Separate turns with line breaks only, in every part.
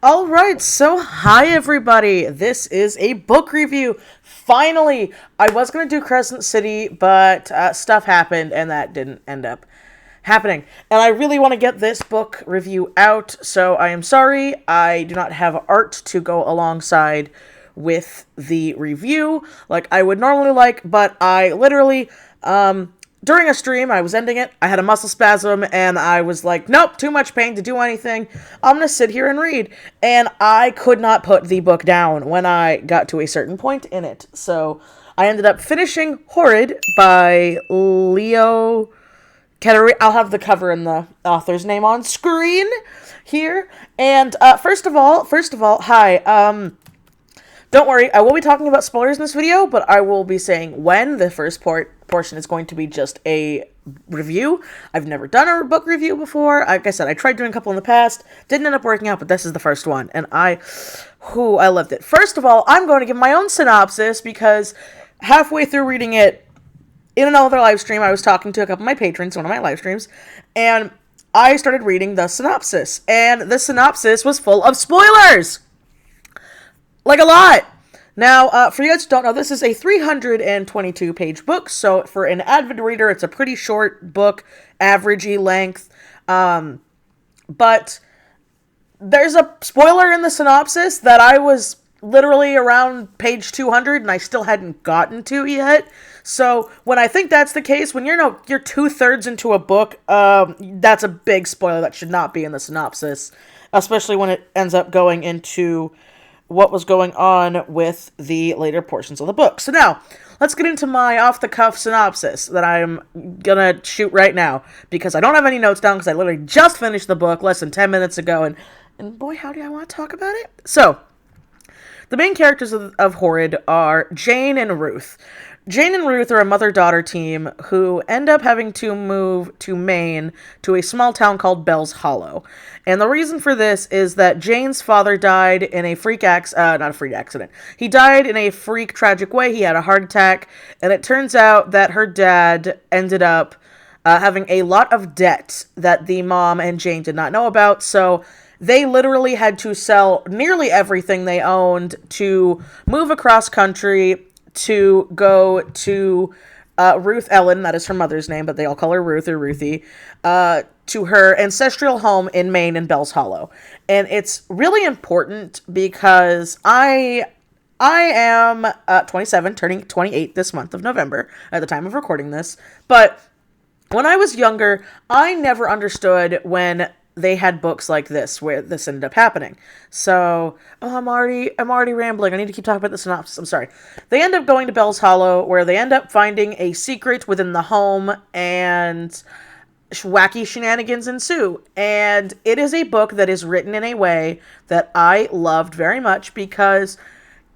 All right, so hi everybody. This is a book review. Finally, I was going to do Crescent City, but stuff happened and that didn't end up happening. And I really want to get this book review out, so I am sorry I do not have art to go alongside with the review like I would normally like, but I literally during a stream, I was ending it, I had a muscle spasm, and I was like, nope, too much pain to do anything. I'm gonna sit here and read. And I could not put the book down when I got to a certain point in it. So I ended up finishing Horrid by Leo Kettering. I'll have the cover and the author's name on screen here. And first of all, hi. Don't worry, I will be talking about spoilers in this video, but I will be saying when. The first portion is going to be just a review. I've never done a book review before. Like I said, I tried doing a couple in the past. Didn't end up working out, but this is the first one. And I loved it. First of all, I'm going to give my own synopsis because halfway through reading it in another live stream, I was talking to a couple of my patrons, one of my live streams, and I started reading the synopsis. And the synopsis was full of spoilers! Like a lot. Now, for you guys who don't know, this is a 322-page book, so for an avid reader, it's a pretty short book, averagey length. But there's a spoiler in the synopsis that I was literally around page 200 and I still hadn't gotten to yet. So when I think that's the case, when you're 2/3 into a book, that's a big spoiler that should not be in the synopsis, especially when it ends up going into what was going on with the later portions of the book. So now, let's get into my off-the-cuff synopsis that I'm gonna shoot right now, because I don't have any notes down, because I literally just finished the book less than 10 minutes ago, and boy, howdy, I want to talk about it. So, the main characters of Horrid are Jane and Ruth. Jane and Ruth are a mother-daughter team who end up having to move to Maine to a small town called Bell's Hollow. And the reason for this is that Jane's father died in a not a freak accident. He died in a freak, tragic way. He had a heart attack. And it turns out that her dad ended up having a lot of debt that the mom and Jane did not know about. So they literally had to sell nearly everything they owned to move across country to go to Ruth Ellen, that is her mother's name, but they all call her Ruth or Ruthie, to her ancestral home in Maine in Bell's Hollow. And it's really important because I am 27, turning 28 this month of November at the time of recording this. But when I was younger, I never understood when they had books like this where this ended up happening. So, I'm already rambling. I need to keep talking about the synopsis. I'm sorry. They end up going to Bell's Hollow, where they end up finding a secret within the home, and wacky shenanigans ensue. And it is a book that is written in a way that I loved very much, because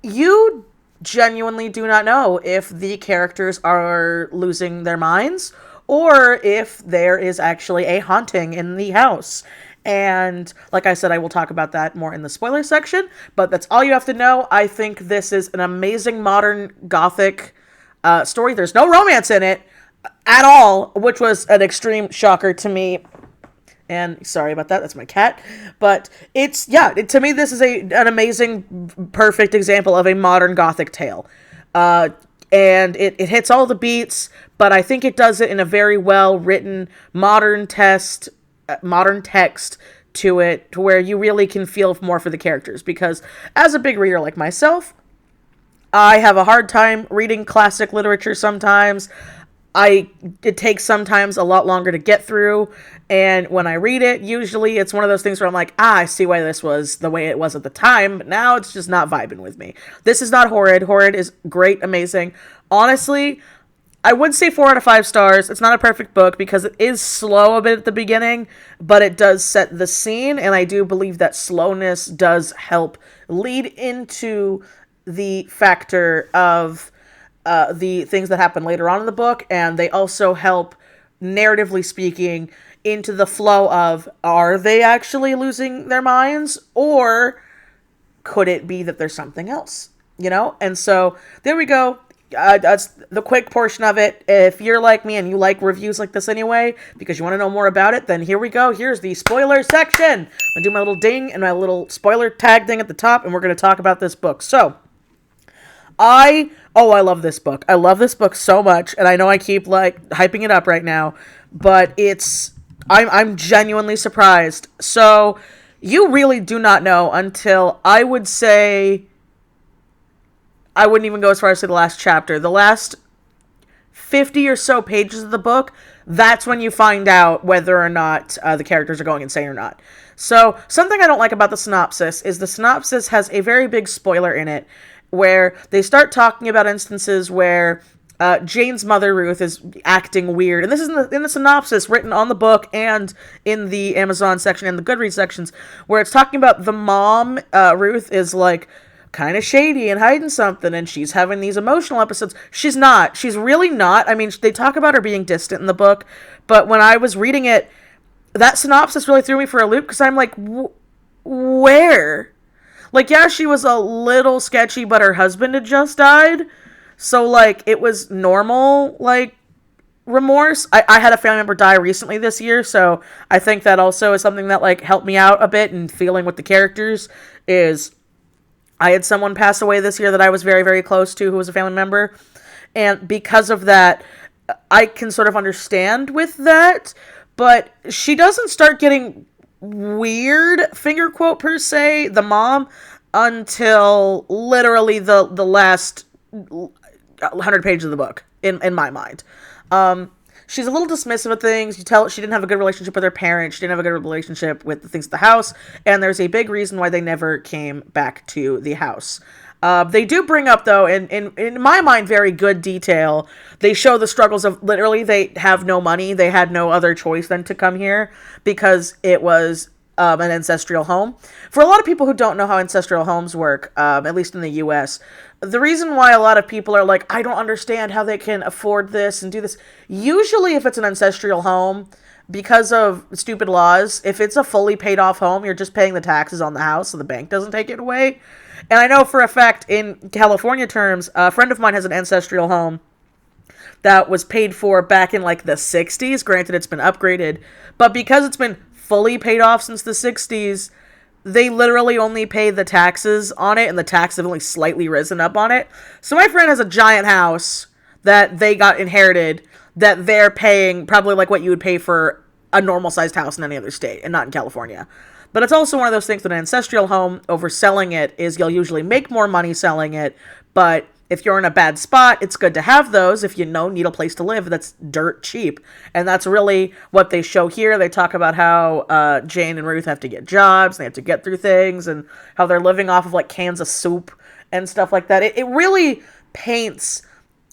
you genuinely do not know if the characters are losing their minds or if there is actually a haunting in the house. And like I said, I will talk about that more in the spoiler section, but that's all you have to know. I think this is an amazing modern gothic story. There's no romance in it at all, which was an extreme shocker to me. And sorry about that, that's my cat. But to me, this is an amazing, perfect example of a modern gothic tale. And it hits all the beats, but I think it does it in a very well written modern text to it, to where you really can feel more for the characters. Because as a big reader like myself, I have a hard time reading classic literature sometimes. It takes sometimes a lot longer to get through, and when I read it, usually it's one of those things where I'm like, I see why this was the way it was at the time, but now it's just not vibing with me. This is not Horrid. Horrid is great, amazing. Honestly, I would say 4 out of 5 stars. It's not a perfect book because it is slow a bit at the beginning, but it does set the scene, and I do believe that slowness does help lead into the factor of the things that happen later on in the book, and they also help, narratively speaking, into the flow of, are they actually losing their minds, or could it be that there's something else, And so, there we go. that's the quick portion of it. If you're like me and you like reviews like this anyway, because you want to know more about it, then here we go. Here's the spoiler section. I'm gonna do my little ding and my little spoiler tag ding at the top, and we're gonna talk about this book. So, I love this book. I love this book so much, and I know I keep like hyping it up right now, but I'm genuinely surprised. So, you really do not know until I would say, I wouldn't even go as far as to the last chapter. The last 50 or so pages of the book, that's when you find out whether or not the characters are going insane or not. So, something I don't like about the synopsis is the synopsis has a very big spoiler in it, where they start talking about instances where Jane's mother, Ruth, is acting weird. And this is in the synopsis written on the book and in the Amazon section and the Goodreads sections, where it's talking about the mom, Ruth, is like kind of shady and hiding something, and she's having these emotional episodes. She's not. She's really not. I mean, they talk about her being distant in the book, but when I was reading it, that synopsis really threw me for a loop, because I'm like, where? Like, yeah, she was a little sketchy, but her husband had just died. So, like, it was normal, like, remorse. I had a family member die recently this year, so I think that also is something that, like, helped me out a bit in feeling with the characters, is I had someone pass away this year that I was very, very close to who was a family member. And because of that, I can sort of understand with that, but she doesn't start getting weird, finger quote per se, the mom, until literally the last 100 pages of the book, in my mind. She's a little dismissive of things. You tell she didn't have a good relationship with her parents. She didn't have a good relationship with the things at the house. And there's a big reason why they never came back to the house. They do bring up, though, in my mind, very good detail. They show the struggles of literally they have no money. They had no other choice than to come here because it was an ancestral home. For a lot of people who don't know how ancestral homes work, at least in the U.S., the reason why a lot of people are like, I don't understand how they can afford this and do this. Usually if it's an ancestral home, because of stupid laws, if it's a fully paid off home, you're just paying the taxes on the house so the bank doesn't take it away. And I know for a fact, in California terms, a friend of mine has an ancestral home that was paid for back in like the 60s. Granted, it's been upgraded, but because it's been fully paid off since the 60s, they literally only pay the taxes on it, and the taxes have only slightly risen up on it. So my friend has a giant house that they got inherited that they're paying probably like what you would pay for a normal-sized house in any other state, and not in California. But it's also one of those things that an ancestral home, over selling it, is you'll usually make more money selling it, but if you're in a bad spot, it's good to have those if you need a place to live that's dirt cheap. And that's really what they show here. They talk about how Jane and Ruth have to get jobs, they have to get through things, and how they're living off of like cans of soup and stuff like that. It really paints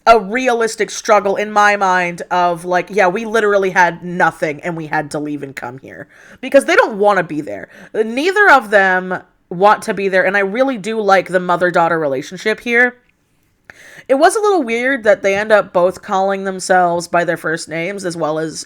a realistic struggle in my mind of like, yeah, we literally had nothing and we had to leave and come here. Because they don't want to be there. Neither of them want to be there, and I really do like the mother-daughter relationship here. It was a little weird that they end up both calling themselves by their first names, as well as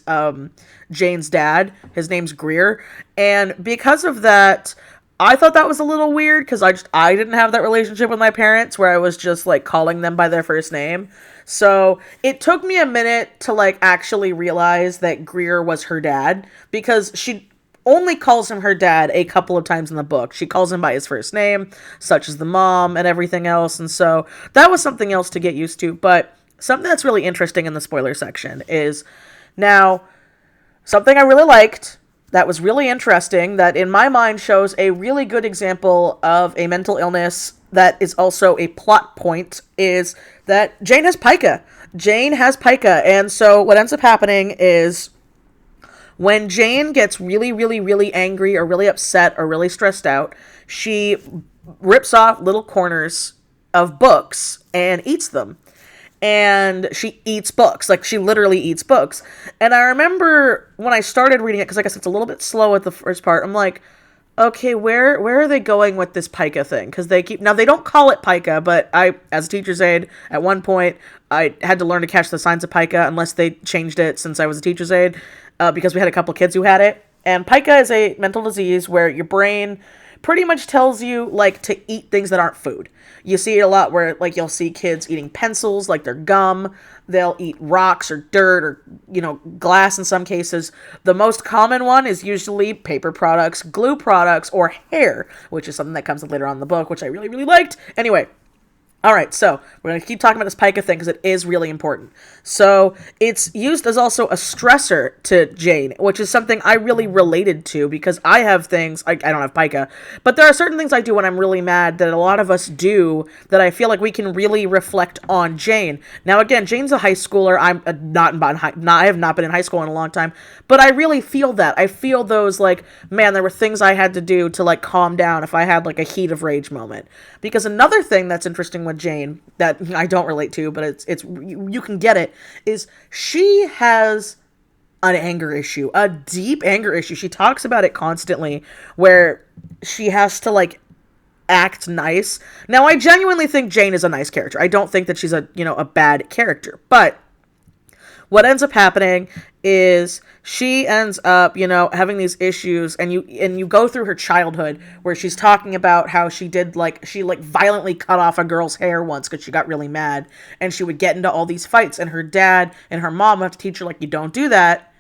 Jane's dad. His name's Greer. And because of that, I thought that was a little weird, because I didn't have that relationship with my parents where I was just like calling them by their first name. So it took me a minute to like actually realize that Greer was her dad, because she only calls him her dad a couple of times in the book. She calls him by his first name, such as the mom and everything else. And so that was something else to get used to. But something that's really interesting in the spoiler section is, now, something I really liked that was really interesting, that in my mind shows a really good example of a mental illness that is also a plot point, is that Jane has pica. Jane has pica. And so what ends up happening is, when Jane gets really, really, really angry or really upset or really stressed out, she rips off little corners of books and eats them. And she eats books. Like, she literally eats books. And I remember when I started reading it, because I guess it's a little bit slow at the first part, I'm like, okay, where are they going with this pica thing? Because they don't call it pica, but I, as a teacher's aide, at one point, I had to learn to catch the signs of pica, unless they changed it since I was a teacher's aide. Because we had a couple of kids who had it. And pica is a mental disease where your brain pretty much tells you, like, to eat things that aren't food. You see it a lot where, like, you'll see kids eating pencils, like they're gum. They'll eat rocks or dirt or, glass in some cases. The most common one is usually paper products, glue products, or hair, which is something that comes later on in the book, which I really, really liked. Anyway. All right, so we're going to keep talking about this pica thing because it is really important. So it's used as also a stressor to Jane, which is something I really related to because I have things, I don't have pica, but there are certain things I do when I'm really mad that a lot of us do that I feel like we can really reflect on Jane. Now, again, Jane's a high schooler. I have not been in high school in a long time, but I really feel that. I feel those, like, man, there were things I had to do to, like, calm down if I had, like, a heat of rage moment. Because another thing that's interesting with Jane that I don't relate to, but you can get it, is she has an anger issue, a deep anger issue. She talks about it constantly where she has to, like, act nice. Now, I genuinely think Jane is a nice character. I don't think that she's a bad character, but what ends up happening is she ends up, having these issues, and you go through her childhood where she's talking about how she violently cut off a girl's hair once because she got really mad, and she would get into all these fights, and her dad and her mom have to teach her, like, you don't do that,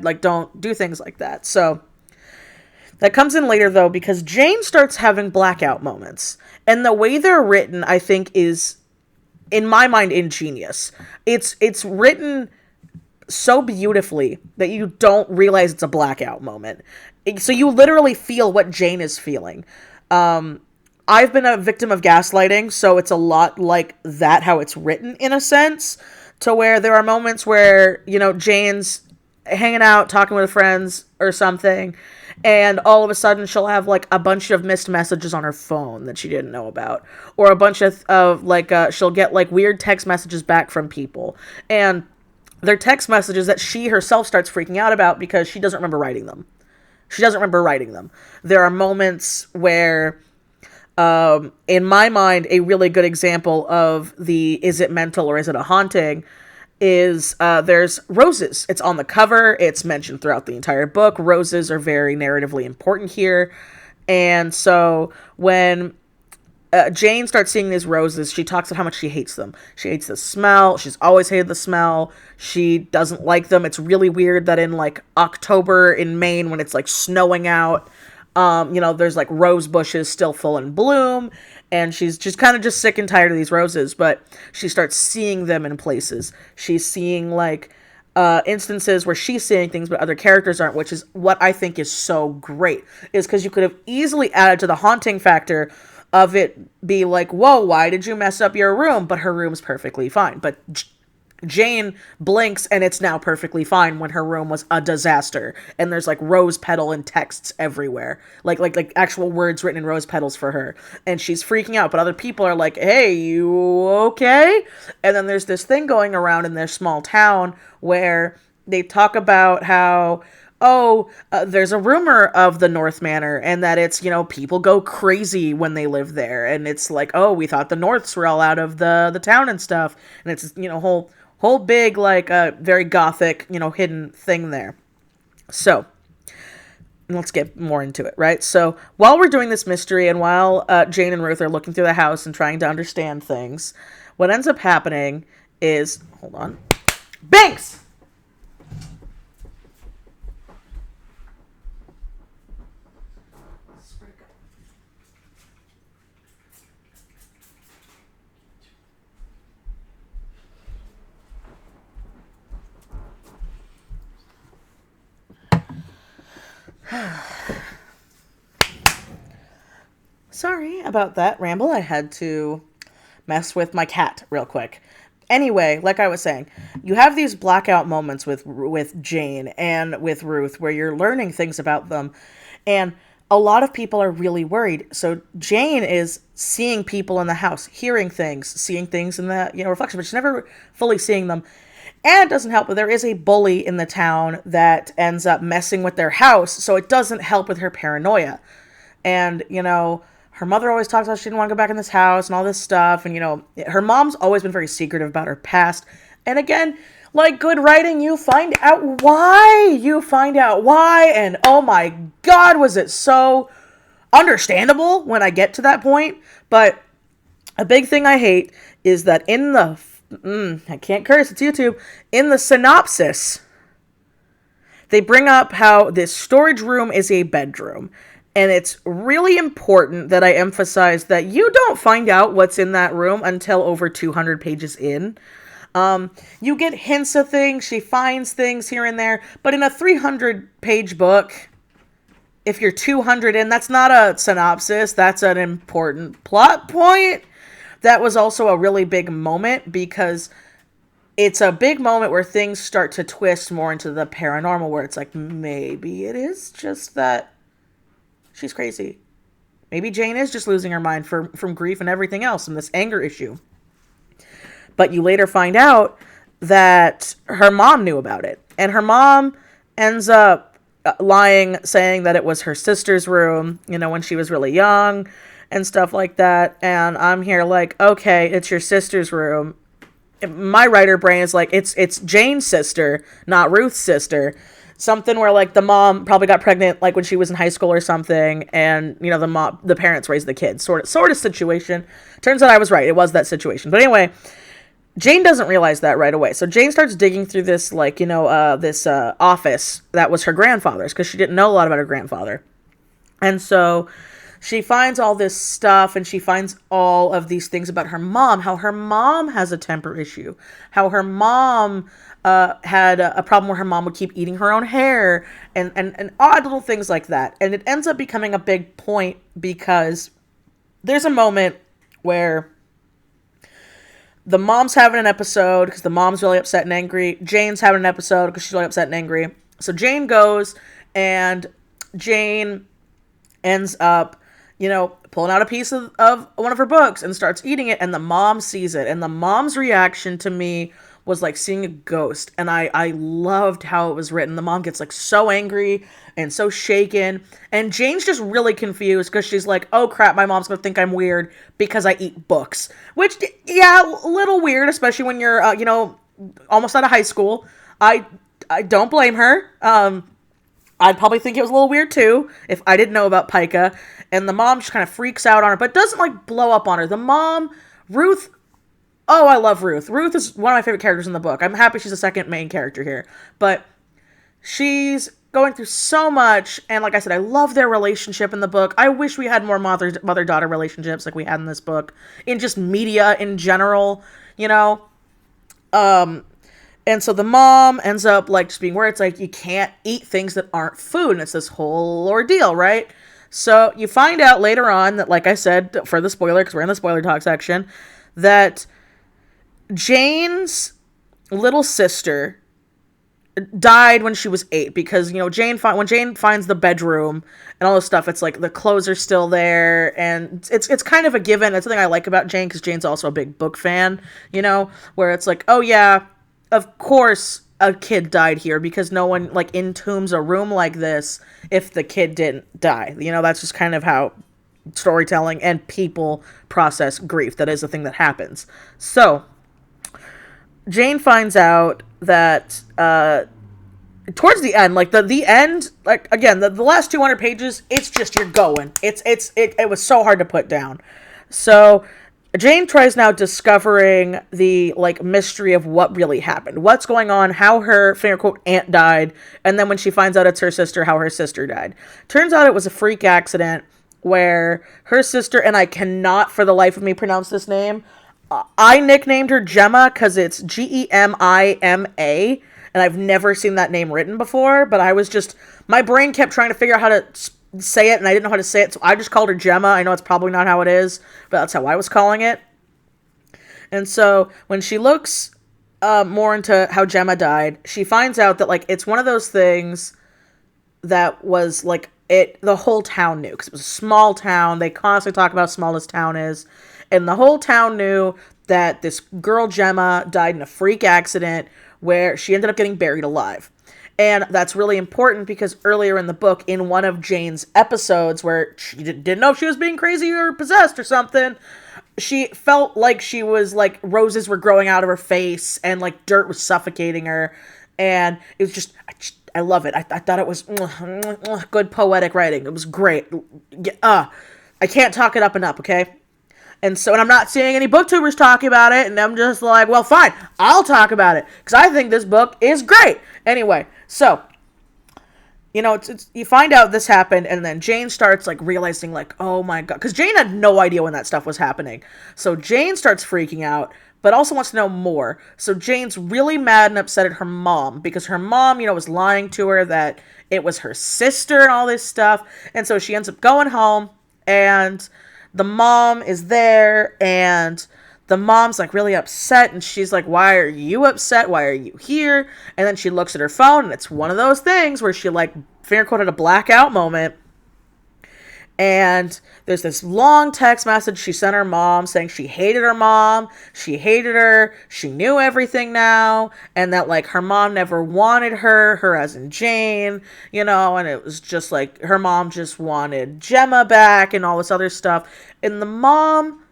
like, don't do things like that. So that comes in later, though, because Jane starts having blackout moments, and the way they're written, I think, is, in my mind, ingenious. It's written so beautifully that you don't realize it's a blackout moment. So you literally feel what Jane is feeling. I've been a victim of gaslighting, so it's a lot like that, how it's written, in a sense, to where there are moments where, Jane's hanging out, talking with friends or something, and all of a sudden she'll have, like, a bunch of missed messages on her phone that she didn't know about. Or a bunch of she'll get, like, weird text messages back from people. And they're text messages that she herself starts freaking out about because she doesn't remember writing them. There are moments where, in my mind, a really good example of the is it mental or is it a haunting is there's roses. It's on the cover. It's mentioned throughout the entire book. Roses are very narratively important here. And so when Jane starts seeing these roses, she talks about how much she hates them. She hates the smell. She's always hated the smell. She doesn't like them. It's really weird that in, like, October in Maine, when it's, like, snowing out, there's, like, rose bushes still full in bloom, and she's just kind of just sick and tired of these roses, but she starts seeing them in places. She's seeing, like, instances where she's seeing things but other characters aren't, which is what I think is so great, is because you could have easily added to the haunting factor of it be like, whoa, why did you mess up your room? But her room's perfectly fine. But Jane blinks and it's now perfectly fine when her room was a disaster. And there's, like, rose petal and texts everywhere. Like actual words written in rose petals for her. And she's freaking out. But other people are like, hey, you okay? And then there's this thing going around in their small town where they talk about how, there's a rumor of the North Manor, and that it's, people go crazy when they live there, and it's like, we thought the Norths were all out of the town and stuff, and it's, whole big, like, very gothic, hidden thing there. So, let's get more into it, right? So, while we're doing this mystery, and while Jane and Ruth are looking through the house and trying to understand things, what ends up happening is, hold on, Banks! Sorry about that ramble. I had to mess with my cat real quick. Anyway, like I was saying, you have these blackout moments with Jane and with Ruth where you're learning things about them, and a lot of people are really worried. So Jane is seeing people in the house, hearing things, seeing things in the reflection, but she's never fully seeing them. And it doesn't help, but there is a bully in the town that ends up messing with their house, so it doesn't help with her paranoia. And, her mother always talks about she didn't want to go back in this house and all this stuff. And, her mom's always been very secretive about her past. And again, like good writing, you find out why. And oh my God, was it so understandable when I get to that point, but a big thing I hate is that in the, I can't curse, it's YouTube, in the synopsis, they bring up how this storage room is a bedroom. And it's really important that I emphasize that you don't find out what's in that room until over 200 pages in. You get hints of things, she finds things here and there, but in a 300-page book, if you're 200 in, that's not a synopsis, that's an important plot point. That was also a really big moment because it's a big moment where things start to twist more into the paranormal, where it's like, maybe it is just that she's crazy. Maybe Jane is just losing her mind from grief and everything else and this anger issue. But you later find out that her mom knew about it. And her mom ends up lying, saying that it was her sister's room, when she was really young and stuff like that. And I'm here like, okay, it's your sister's room. My writer brain is like, it's Jane's sister, not Ruth's sister. Something where like the mom probably got pregnant like when she was in high school or something, and the parents raised the kids, sort of situation. Turns out I was right, it was that situation. But anyway, Jane doesn't realize that right away. So Jane starts digging through this this office that was her grandfather's, because she didn't know a lot about her grandfather. And so she finds all this stuff, and she finds all of these things about her mom, how her mom has a temper issue, how her mom had a problem where her mom would keep eating her own hair, and odd little things like that. And it ends up becoming a big point because there's a moment where the mom's having an episode because the mom's really upset and angry. Jane's having an episode because she's really upset and angry. So Jane goes, and Jane ends up pulling out a piece of one of her books and starts eating it, and the mom sees it, and the mom's reaction to me was like seeing a ghost, and I loved how it was written. The mom gets like so angry and so shaken, and Jane's just really confused because she's like, oh crap, my mom's gonna think I'm weird because I eat books, which, yeah, a little weird, especially when you're almost out of high school. I don't blame her. I'd probably think it was a little weird too if I didn't know about Pica. And the mom just kind of freaks out on her, but doesn't like blow up on her. The mom, Ruth, oh, I love Ruth. Ruth is one of my favorite characters in the book. I'm happy she's the second main character here. But she's going through so much, and like I said, I love their relationship in the book. I wish we had more mother-daughter relationships like we had in this book, in just media in general, And so the mom ends up like just being where it's like, you can't eat things that aren't food. And it's this whole ordeal, right? So you find out later on that, like I said, for the spoiler, because we're in the spoiler talk section, that Jane's little sister died when she was 8, because, when Jane finds the bedroom and all this stuff, it's like the clothes are still there, and it's kind of a given. It's something I like about Jane, because Jane's also a big book fan, where it's like, oh yeah, of course a kid died here, because no one like entombs a room like this if the kid didn't die. That's just kind of how storytelling and people process grief. That is a thing that happens. So Jane finds out that towards the end, like the end, like again, the last 200 pages, it's just, you're going. It was so hard to put down. So Jane tries now discovering the like mystery of what really happened, what's going on, how her finger quote aunt died, and then when she finds out it's her sister, how her sister died. Turns out it was a freak accident where her sister, and I cannot for the life of me pronounce this name, I nicknamed her Gemma because it's Gemima, and I've never seen that name written before, but my brain kept trying to figure out how to say it, and I didn't know how to say it, so I just called her Gemma. I know it's probably not how it is, but that's how I was calling it. And so when she looks more into how Gemma died, she finds out that like it's one of those things that was like the whole town knew, because it was a small town. They constantly talk about how small this town is, and the whole town knew that this girl Gemma died in a freak accident where she ended up getting buried alive. And that's really important because earlier in the book, in one of Jane's episodes where she didn't know if she was being crazy or possessed or something, she felt like she was like roses were growing out of her face and like dirt was suffocating her. And it was just, I love it. I thought it was good poetic writing. It was great. I can't talk it up enough, okay? And so, and I'm not seeing any booktubers talking about it, and I'm just like, well, fine, I'll talk about it, because I think this book is great. Anyway, so, you know, you find out this happened, and then Jane starts, like, realizing, like, oh my god, because Jane had no idea when that stuff was happening. So Jane starts freaking out, but also wants to know more. So Jane's really mad and upset at her mom, because her mom, you know, was lying to her that it was her sister and all this stuff, and so she ends up going home, and the mom is there, and the mom's like really upset, and she's like, why are you upset? Why are you here? And then she looks at her phone, and it's one of those things where she, like, finger quoted a blackout moment. And there's this long text message she sent her mom saying she hated her mom, she hated her, she knew everything now, and that, like, her mom never wanted her as in Jane, you know, and it was just like her mom just wanted Gemma back and all this other stuff. And the mom,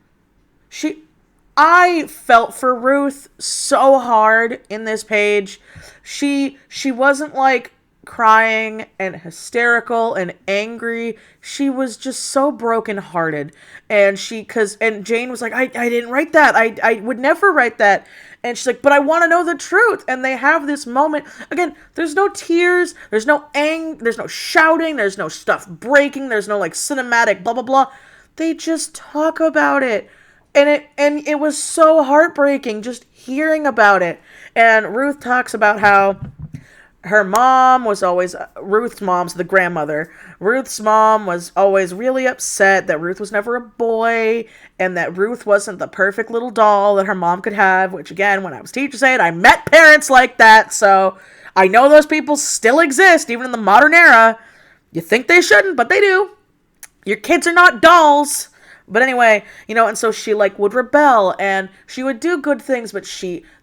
I felt for Ruth so hard in this page. She wasn't, like, crying and hysterical and angry. She was just so brokenhearted. And Jane was like, I didn't write that. I would never write that. And she's like, but I want to know the truth. And they have this moment. Again, there's no tears. There's no there's no shouting. There's no stuff breaking. There's no, like, cinematic blah, blah, blah. They just talk about it. And it was so heartbreaking just hearing about it. And Ruth talks about how her mom was always, Ruth's mom's the grandmother. Ruth's mom was always really upset that Ruth was never a boy, and that Ruth wasn't the perfect little doll that her mom could have, which, again, when I was teacher's aide, I met parents like that, so I know those people still exist, even in the modern era. You think they shouldn't, but they do. Your kids are not dolls. But anyway, you know, and so she, like, would rebel, and she would do good things, but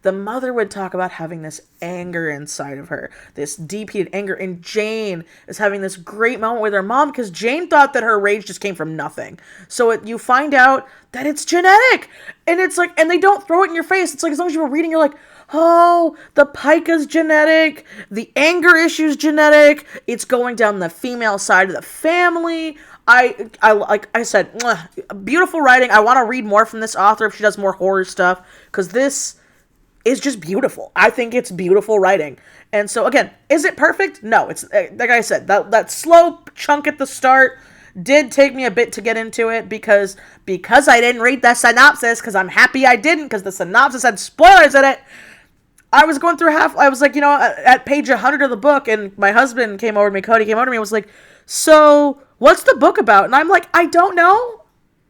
the mother would talk about having this anger inside of her, this deep-heated anger, and Jane is having this great moment with her mom, because Jane thought that her rage just came from nothing. So you find out that it's genetic, and it's like, and they don't throw it in your face. It's like, as long as you were reading, you're like, oh, the pica's genetic, the anger issue's genetic, it's going down the female side of the family. Like I said, beautiful writing. I want to read more from this author if she does more horror stuff, because this is just beautiful. I think it's beautiful writing. And so, again, is it perfect? No, it's, like I said, that slow chunk at the start did take me a bit to get into it, because I didn't read the synopsis, because I'm happy I didn't, because the synopsis had spoilers in it. I was going through I was like, you know, at page 100 of the book, and my husband came over to me, Cody came over to me, and was like, so what's the book about? And I'm like, I don't know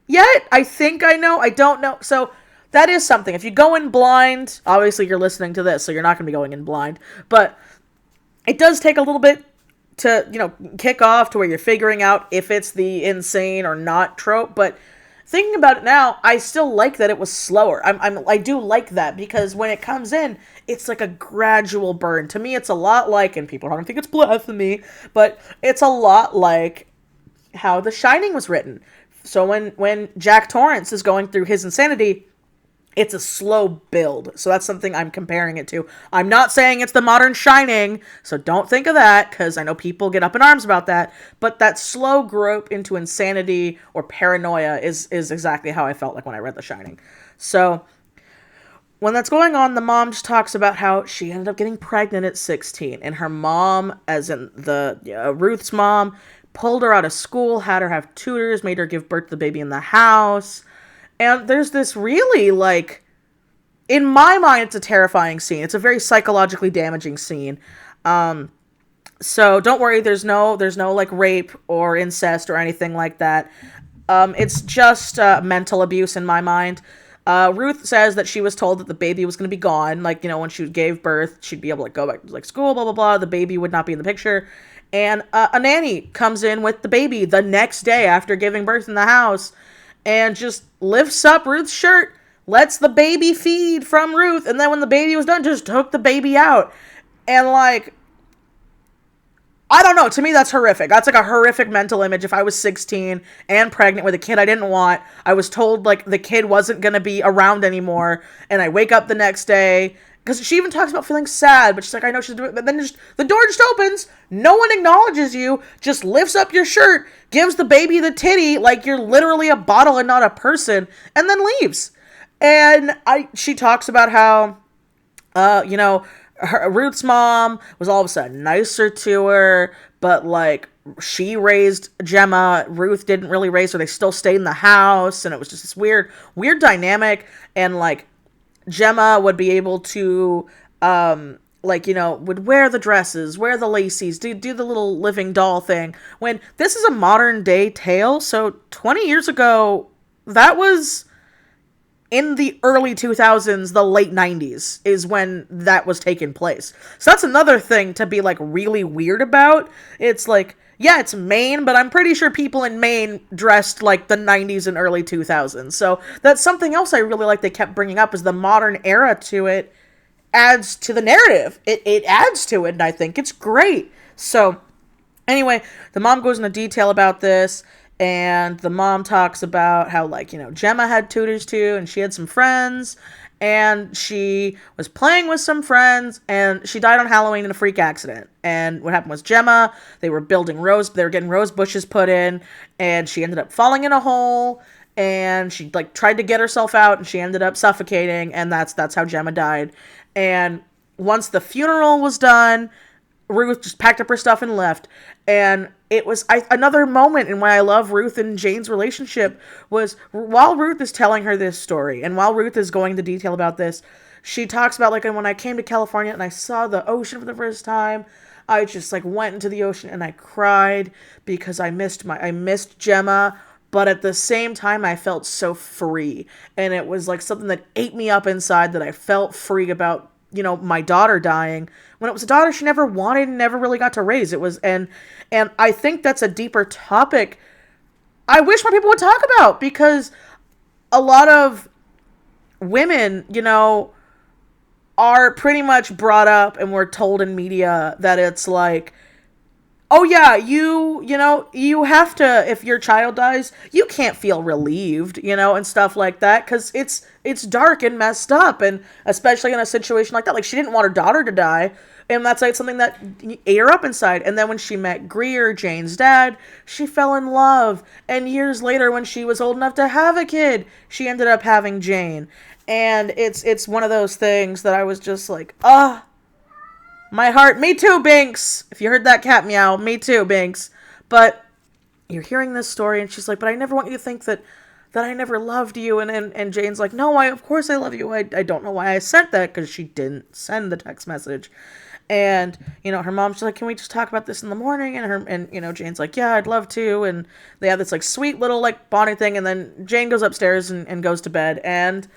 yet. I think I know. I don't know. So that is something. If you go in blind, obviously you're listening to this, so you're not going to be going in blind. But it does take a little bit to, you know, kick off to where you're figuring out if it's the insane or not trope. But thinking about it now, I still like that it was slower. I do like that, because when it comes in, it's like a gradual burn. To me, it's a lot like, and people are going to think it's blasphemy, but it's a lot like how The Shining was written. So when Jack Torrance is going through his insanity, it's a slow build. So that's something I'm comparing it to. I'm not saying it's the modern Shining, so don't think of that, because I know people get up in arms about that. But that slow grope into insanity or paranoia is exactly how I felt like when I read The Shining. So when that's going on, the mom just talks about how she ended up getting pregnant at 16. And her mom, as in Ruth's mom, pulled her out of school, had her have tutors, made her give birth to the baby in the house. And there's this really, like, in my mind, it's a terrifying scene. It's a very psychologically damaging scene. So don't worry, there's no like rape or incest or anything like that. It's just mental abuse in my mind. Ruth says that she was told that the baby was going to be gone. Like, you know, when she gave birth, she'd be able to, like, go back to, like, school, blah, blah, blah. The baby would not be in the picture. And a nanny comes in with the baby the next day after giving birth in the house and just lifts up Ruth's shirt, lets the baby feed from Ruth, and then when the baby was done, just took the baby out. And, like, I don't know. To me, that's horrific. That's like a horrific mental image. If I was 16 and pregnant with a kid I didn't want, I was told, like, the kid wasn't going to be around anymore, and I wake up the next day because she even talks about feeling sad, but she's like, I know she's doing it. But then the door just opens. No one acknowledges you. Just lifts up your shirt, gives the baby the titty like you're literally a bottle and not a person, and then leaves. And she talks about how, Ruth's mom was all of a sudden nicer to her, but like she raised Gemma. Ruth didn't really raise her. They still stayed in the house, and it was just this weird dynamic. And like Gemma would be able to, would wear the dresses, wear the laces, do the little living doll thing. When this is a modern day tale, so 20 years ago, that was in the early 2000s, the late 90s is when that was taking place. So that's another thing to be like really weird about. It's like, yeah, it's Maine, but I'm pretty sure people in Maine dressed like the 90s and early 2000s. So that's something else I really like they kept bringing up, is the modern era to it adds to the narrative. It adds to it, and I think it's great. So anyway, the mom goes into detail about this, and the mom talks about how, like, Gemma had tutors too, and she had some friends, and she was playing with some friends, and she died on Halloween in a freak accident. And what happened was they were getting rose bushes put in, and she ended up falling in a hole, and she like tried to get herself out, and she ended up suffocating, and that's how Gemma died. And once the funeral was done, Ruth just packed up her stuff and left. And it was another moment in why I love Ruth and Jane's relationship was while Ruth is telling her this story, and while Ruth is going into detail about this, she talks about, like, and when I came to California and I saw the ocean for the first time, I just like went into the ocean and I cried because I missed Gemma, but at the same time I felt so free. And it was like something that ate me up inside, that I felt free about, my daughter dying, when it was a daughter she never wanted and never really got to raise. It was, and I think that's a deeper topic I wish more people would talk about, because a lot of women, are pretty much brought up and we're told in media that it's like, oh yeah, you have to, if your child dies, you can't feel relieved, and stuff like that, because it's dark and messed up, and especially in a situation like that, like she didn't want her daughter to die, and that's like something that ate her up inside. And then when she met Greer, Jane's dad, she fell in love, and years later when she was old enough to have a kid, she ended up having Jane. And it's one of those things that I was just like, my heart, me too, Binks. If you heard that cat meow, me too, Binks. But you're hearing this story, and she's like, but I never want you to think that I never loved you. And Jane's like, no, of course I love you. I don't know why I sent that, because she didn't send the text message. And, her mom's like, can we just talk about this in the morning? And Jane's like, yeah, I'd love to. And they have this like sweet little like bonding thing. And then Jane goes upstairs and goes to bed. And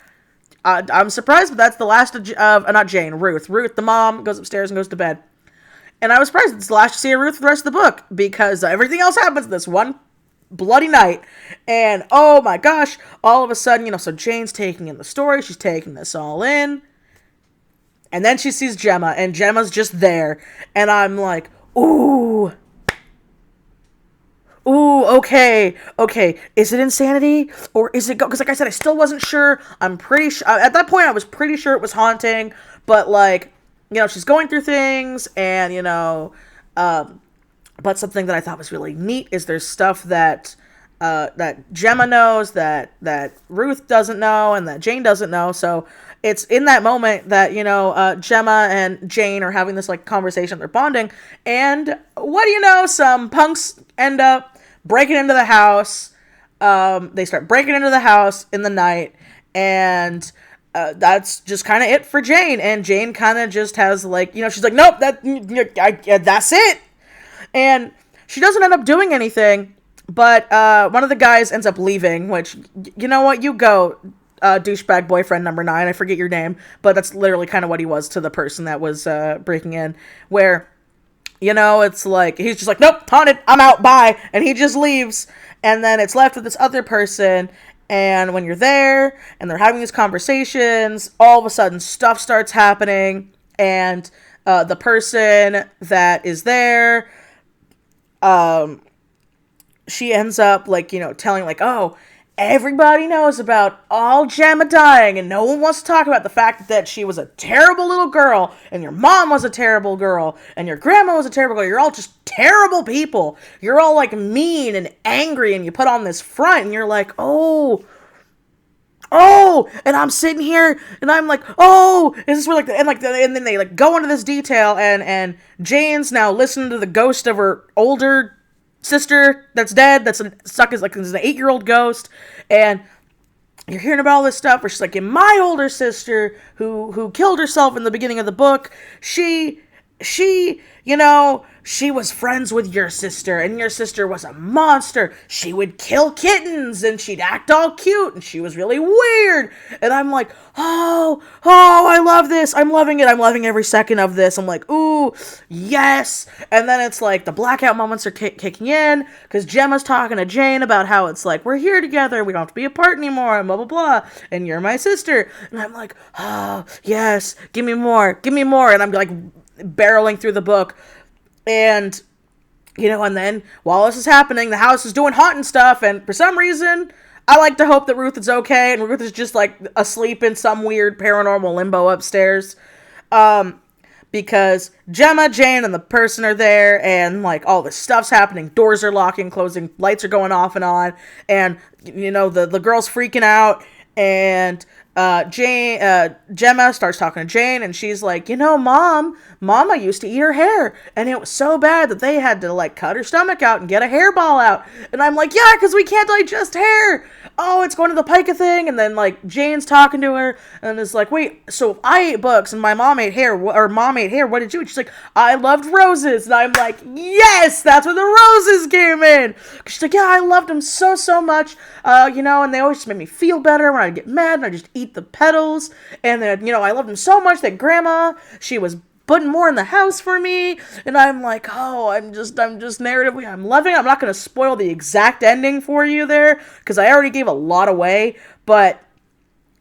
I'm surprised, but that's the last of not Jane, Ruth. Ruth, the mom, goes upstairs and goes to bed. And I was surprised it's the last to see of Ruth for the rest of the book, because everything else happens this one bloody night. And oh my gosh, all of a sudden, so Jane's taking in the story, she's taking this all in. And then she sees Gemma, and Gemma's just there. And I'm like, ooh, okay, is it insanity, or is it because like I said, I still wasn't sure. I'm pretty sure, at that point I was pretty sure it was haunting, but like, she's going through things, and but something that I thought was really neat is there's stuff that Gemma knows that Ruth doesn't know, and that Jane doesn't know. So it's in that moment that, Gemma and Jane are having this like conversation, they're bonding, and what do you know, some punks end up breaking into the house. They start breaking into the house in the night, and that's just kind of it for Jane. And Jane kind of just has like, she's like, nope, that's it. And she doesn't end up doing anything, but one of the guys ends up leaving, which, you know what, you go, douchebag boyfriend number 9, I forget your name, but that's literally kind of what he was to the person that was breaking in, where, it's like, he's just like, nope, haunted, I'm out, bye, and he just leaves, and then it's left with this other person. And when you're there, and they're having these conversations, all of a sudden stuff starts happening, and the person that is there, she ends up like, telling like, oh, everybody knows about all Gemma dying, and no one wants to talk about the fact that she was a terrible little girl, and your mom was a terrible girl, and your grandma was a terrible girl. You're all just terrible people. You're all like mean and angry, and you put on this front, and you're like, oh, and I'm sitting here, and I'm like, oh, is this where and then they like go into this detail, and Jane's now listening to the ghost of her older sister that's dead, that's stuck as like as an 8-year-old ghost, and you're hearing about all this stuff where she's like, and my older sister who killed herself in the beginning of the book, she she was friends with your sister, and your sister was a monster. She would kill kittens, and she'd act all cute, and she was really weird. And I'm like, oh, I love this. I'm loving it. I'm loving every second of this. I'm like, ooh, yes. And then it's like the blackout moments are kicking in, because Gemma's talking to Jane about how it's like, we're here together. We don't have to be apart anymore, and blah, blah, blah. And you're my sister. And I'm like, oh, yes. Give me more. Give me more. And I'm like barreling through the book. And, and then while this is happening, the house is doing haunting stuff, and for some reason, I like to hope that Ruth is okay, and Ruth is just, like, asleep in some weird paranormal limbo upstairs, because Gemma, Jane, and the person are there, and, like, all this stuff's happening, doors are locking, closing, lights are going off and on, and, the girl's freaking out, and Gemma starts talking to Jane, and she's like, Mama used to eat her hair, and it was so bad that they had to, like, cut her stomach out and get a hairball out. And I'm like, yeah, because we can't digest hair. Oh, it's going to the pica thing. And then, like, Jane's talking to her, and is like, wait, so if I ate books and my mom ate hair, or mom ate hair, what did you eat? She's like, I loved roses. And I'm like, yes, that's where the roses came in. She's like, yeah, I loved them so, so much, and they always just made me feel better when I get mad, and I just eat the petals. And then, I loved them so much that Grandma, she was putting more in the house for me, and I'm like, oh, I'm just narratively, I'm loving it. I'm not going to spoil the exact ending for you there, because I already gave a lot away, but,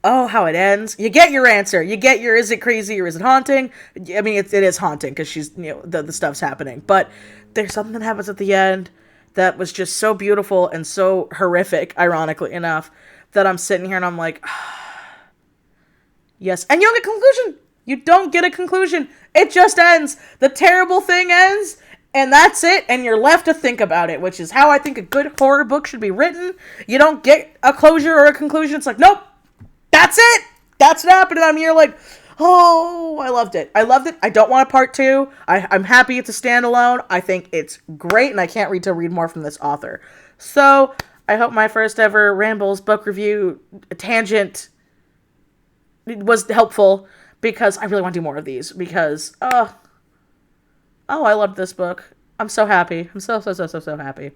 oh, how it ends. You get your answer. You get your, is it crazy or is it haunting? I mean, it is haunting, because she's, the stuff's happening, but there's something that happens at the end that was just so beautiful and so horrific, ironically enough, that I'm sitting here and I'm like, yes, and you don't get a conclusion. You don't get a conclusion. It just ends. The terrible thing ends, and that's it, and you're left to think about it, which is how I think a good horror book should be written. You don't get a closure or a conclusion. It's like, nope, that's it. That's what happened, and I'm here like, oh, I loved it. I loved it. I don't want a part 2. I'm happy it's a standalone. I think it's great, and I can't wait to read more from this author. So, I hope my first ever Rambles book review tangent was helpful, because I really want to do more of these, because, I loved this book. I'm so happy. I'm so happy.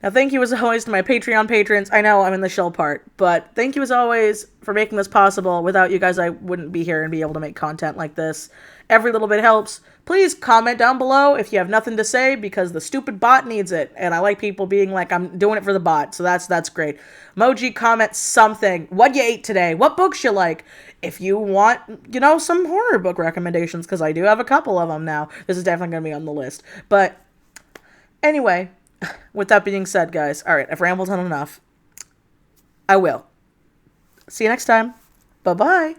Now, thank you as always to my Patreon patrons. I know I'm in the shell part, but thank you as always for making this possible. Without you guys, I wouldn't be here and be able to make content like this. Every little bit helps. Please comment down below if you have nothing to say, because the stupid bot needs it. And I like people being like, I'm doing it for the bot. So that's great. Emoji, comment something. What you ate today. What books you like. If you want, some horror book recommendations, because I do have a couple of them now. This is definitely going to be on the list. But anyway, with that being said, guys, all right, I've rambled on enough. I will. See you next time. Bye-bye.